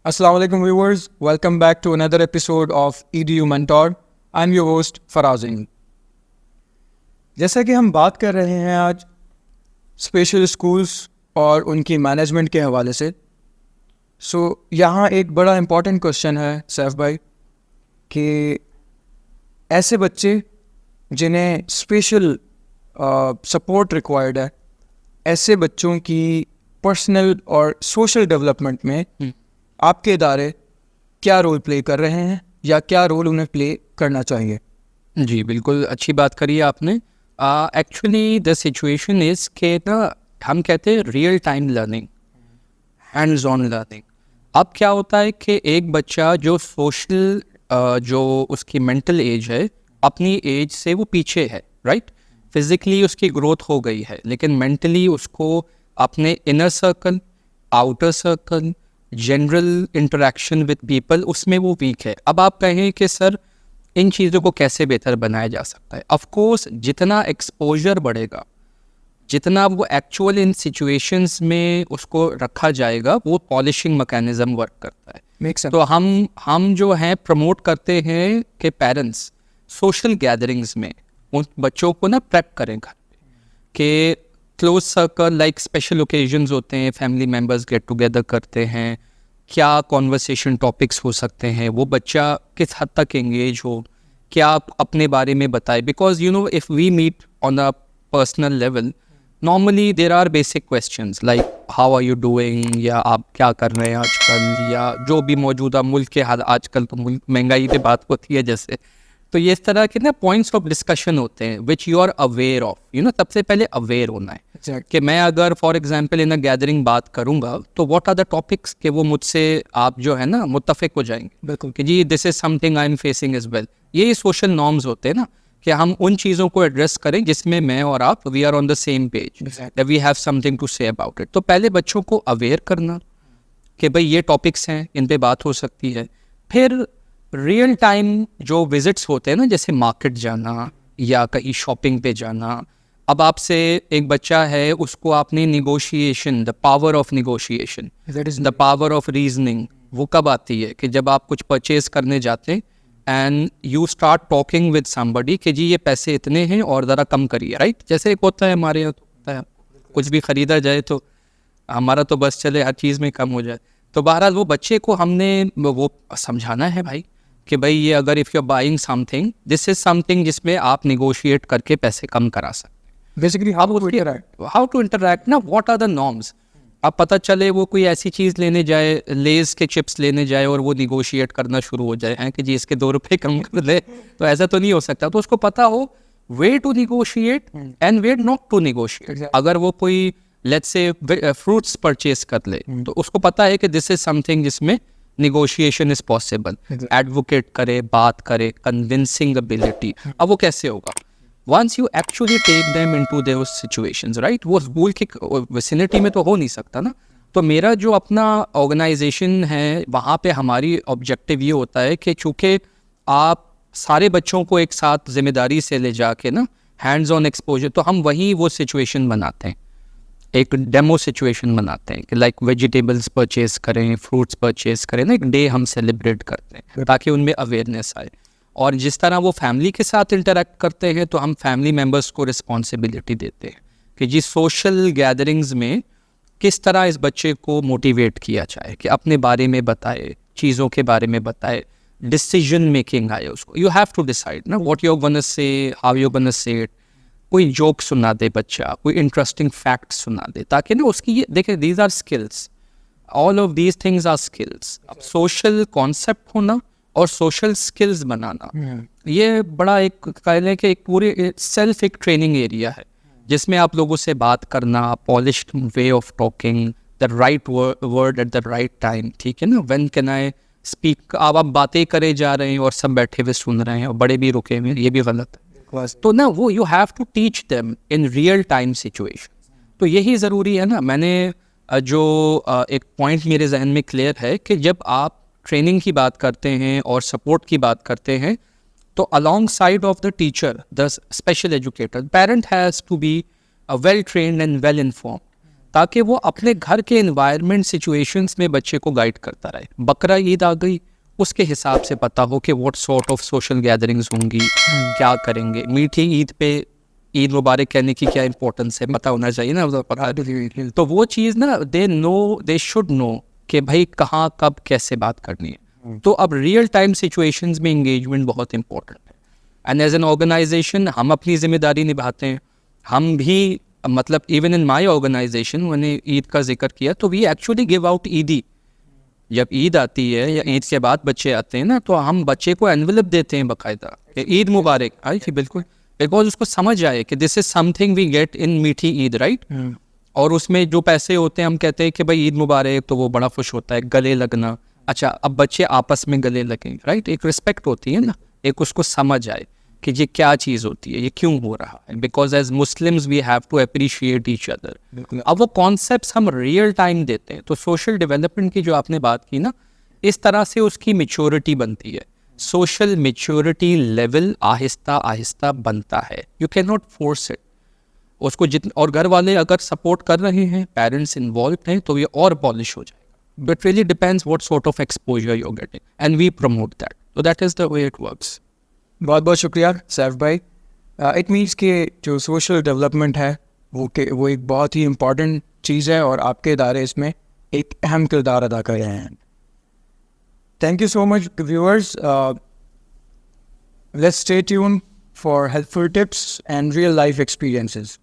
Assalamu alaikum viewers, welcome back to another episode of EDU Mentor. I'm your host फराज़। जैसा कि हम बात कर रहे हैं आज स्पेशल स्कूल्स और उनकी मैनेजमेंट के हवाले से, यहाँ एक बड़ा इम्पॉर्टेंट क्वेश्चन है सैफ भाई कि ऐसे बच्चे जिन्हें स्पेशल सपोर्ट रिक्वायर्ड है, ऐसे बच्चों की पर्सनल और सोशल डेवलपमेंट में आपके इदारे क्या रोल प्ले कर रहे हैं या क्या रोल उन्हें प्ले करना चाहिए? जी, बिल्कुल अच्छी बात करी आपने। एक्चुअली द सिचुएशन इज़ कि ना हम कहते हैं real time learning, hands on learning. अब क्या होता है कि एक बच्चा जो सोशल जो उसकी मेंटल एज है, अपनी एज से वो पीछे है, राइट? फिज़िकली उसकी ग्रोथ हो गई है, लेकिन मेंटली उसको अपने inner circle, outer circle, general interaction with people, उसमें वो वीक है। अब आप कहें कि सर इन चीज़ों को कैसे बेहतर बनाया जा सकता है? ऑफ कोर्स जितना एक्सपोजर बढ़ेगा, जितना वो एक्चुअल इन सिचुएशंस में उसको रखा जाएगा, वो पॉलिशिंग मैकेनिज्म वर्क करता है। तो हम जो हैं प्रमोट करते हैं कि पेरेंट्स सोशल गैदरिंग्स में उन बच्चों को ना प्रेप करें घर पे कि close circle like special occasions होते हैं, फैमिली मेम्बर्स गेट टुगेदर करते हैं, क्या कॉन्वर्सेशन टॉपिक्स हो सकते हैं, वो बच्चा किस हद तक एंगेज हो, क्या आप अपने बारे में बताए। Because you know if we meet on a personal level, normally there are basic questions like how are you doing, या आप क्या कर रहे हैं आजकल, या जो भी मौजूदा मुल्क के हाल, आजकल तो मुल्क महंगाई पे बात होती है जैसे, तो ये इस तरह के ना पॉइंट्स ऑफ डिस्कशन होते हैं which you are aware of. You know सबसे पहले अवेयर होना है कि मैं अगर for example in a gathering बात करूंगा तो व्हाट आर द टॉपिक्स के वो मुझसे आप जो है ना मुत्तफिक हो जाएंगे, बिल्कुल, कि जी this is something I am facing as well. ये सोशल नॉर्म्स होते हैं ना कि हम उन चीज़ों को एड्रेस करें जिसमें मैं और आप we are on the same page, that we have something to say about it. तो पहले बच्चों को अवेयर करना कि भाई ये टॉपिक्स हैं, इन पे बात हो सकती है। फिर रियल टाइम जो विजिट्स होते हैं ना, जैसे मार्केट जाना या कहीं शॉपिंग पे जाना। अब आपसे एक बच्चा है, उसको आपने negotiation, the power of negotiation, the power of reasoning, वो कब आती है कि जब आप कुछ परचेज करने जाते हैं and you start talking with somebody कि जी ये पैसे इतने हैं और ज़रा कम करिए, राइट? जैसे एक होता है हमारे यहाँ, तो होता है कुछ भी ख़रीदा जाए तो हमारा तो बस चले हर चीज़ में कम हो जाए। तो बहरहाल वो बच्चे को हमने वो समझाना है भाई कि भाई ये अगर if you are buying something, this is something जिसमें आप निगोशिएट करके पैसे कम करा सकते हैं। बेसिकली हाउ टू इंटरैक्ट ना, व्हाट आर द नॉर्म्स। अब पता चले वो कोई ऐसी चीज़ लेने जाए, लेज के चिप्स लेने जाए और वो निगोशिएट करना शुरू हो जाए हैं कि जी इसके 2 रुपये कम कर दे, तो ऐसा तो नहीं हो सकता। तो उसको पता हो way to negotiate and way not to negotiate. अगर वो कोई लेट्स से फ्रूट्स परचेज कर ले तो उसको पता है कि दिस इज समथिंग जिसमें निगोशिएशन इज पॉसिबल। एडवोकेट करे, बात करे, कन्विंसिंग एबिलिटी। अब वो कैसे होगा? Once you actually take them into their situations, right? वो स्कूल की विसिनिटी में तो हो नहीं सकता ना। तो मेरा जो अपना ऑर्गेनाइजेशन है, वहाँ पे हमारी ऑब्जेक्टिव ये होता है कि चूँकि आप सारे बच्चों को एक साथ जिम्मेदारी से ले जाके ना हैंड्स ऑन एक्सपोजर, तो हम वही वो सिचुएशन बनाते हैं, एक डेमो सिचुएशन बनाते हैं कि लाइक वेजिटेबल्स परचेज करें, फ्रूट्स परचेज करें ना, एक डे हम सेलिब्रेट करते हैं ताकि उनमें अवेयरनेस आए। और जिस तरह वो फैमिली के साथ इंटरेक्ट करते हैं तो हम फैमिली मेम्बर्स को रिस्पॉन्सिबिलिटी देते हैं कि जी सोशल गैदरिंग्स में किस तरह इस बच्चे को मोटिवेट किया जाए कि अपने बारे में बताए, चीज़ों के बारे में बताए, डिसीजन मेकिंग आए उसको। यू हैव टू डिसाइड ना what you gonna say, how you gonna say it. कोई जोक सुना दे बच्चा, कोई इंटरेस्टिंग फैक्ट सुना दे, ताकि ना उसकी ये देखे, these are skills, all of these things are skills. अब सोशल कॉन्सेप्ट होना और सोशल स्किल्स बनाना, ये बड़ा एक कह लें कि एक पूरे सेल्फ एक ट्रेनिंग एरिया है जिसमें आप लोगों से बात करना, polished way of talking, the right word at the right time, ठीक है ना? When can I speak. अब आप बातें करे जा रहे हैं और सब बैठे हुए सुन रहे हैं और बड़े भी रुके हुए, ये भी गलत है। तो ना वो you have to teach them in real time situation. तो यही ज़रूरी है ना। मैंने जो एक पॉइंट मेरे जहन में क्लियर है कि जब आप ट्रेनिंग की बात करते हैं और सपोर्ट की बात करते हैं तो alongside of the teacher, the special educator, parent has to be well trained and well inform ताकि वो अपने घर के एनवायरनमेंट सिचुएशंस में बच्चे को गाइड करता रहे। बकरा ईद आ गई, उसके हिसाब से पता हो कि what sort of social gatherings होंगी, क्या करेंगे। मीठी ईद पे ईद मुबारक कहने की क्या इंपॉर्टेंस है पता होना चाहिए ना, पता है। तो वो चीज़ ना दे शुड नो कि भाई कहाँ कब कैसे बात करनी है। तो अब रियल टाइम सिचुएशंस में इंगेजमेंट बहुत इंपॉर्टेंट है। एंड एज एन ऑर्गेनाइजेशन हम अपनी जिम्मेदारी निभाते हैं। हम भी मतलब इवन इन माई ऑर्गेनाइजेशन मैंने ईद का जिक्र किया तो वी एक्चुअली गिव आउट ईदी। जब ईद आती है या ईद के बाद बच्चे आते हैं ना तो हम बच्चे को एनवेलप देते हैं बाकायदा, ईद मुबारक। आई थी बिल्कुल, बिकॉज उसको समझ आए कि this is something we get in मीठी ईद, राइट। और उसमें जो पैसे होते हैं हम कहते हैं कि भाई ईद मुबारक, तो वो बड़ा खुश होता है, गले लगना। अच्छा, अब बच्चे आपस में गले लगेंगे, राइट। एक रिस्पेक्ट होती है ना, एक उसको समझ आए कि ये क्या चीज़ होती है, ये क्यों हो रहा है। Because as Muslims we have to appreciate each other. अब वो कॉन्सेप्ट्स हम रियल टाइम देते हैं। तो सोशल डेवलपमेंट की जो आपने बात की ना, इस तरह से उसकी मेच्योरिटी बनती है। Social maturity level Aahista Aahista बनता है। You can not force it. उसको जितने और घर वाले अगर सपोर्ट कर रहे हैं, पेरेंट्स इन्वॉल्व हैं, तो ये और पॉलिश हो जाएगा। But really depends what sort of exposure you are getting and we promote that. So that is the way it works. बहुत बहुत शुक्रिया सैफ भाई। इट मीन्स कि जो सोशल डेवलपमेंट है वो एक बहुत ही इम्पॉर्टेंट चीज़ है और आपके इदारे इसमें एक अहम किरदार अदा कर रहे हैं। Thank you so much viewers. Let's stay tune for helpful tips and real life experiences.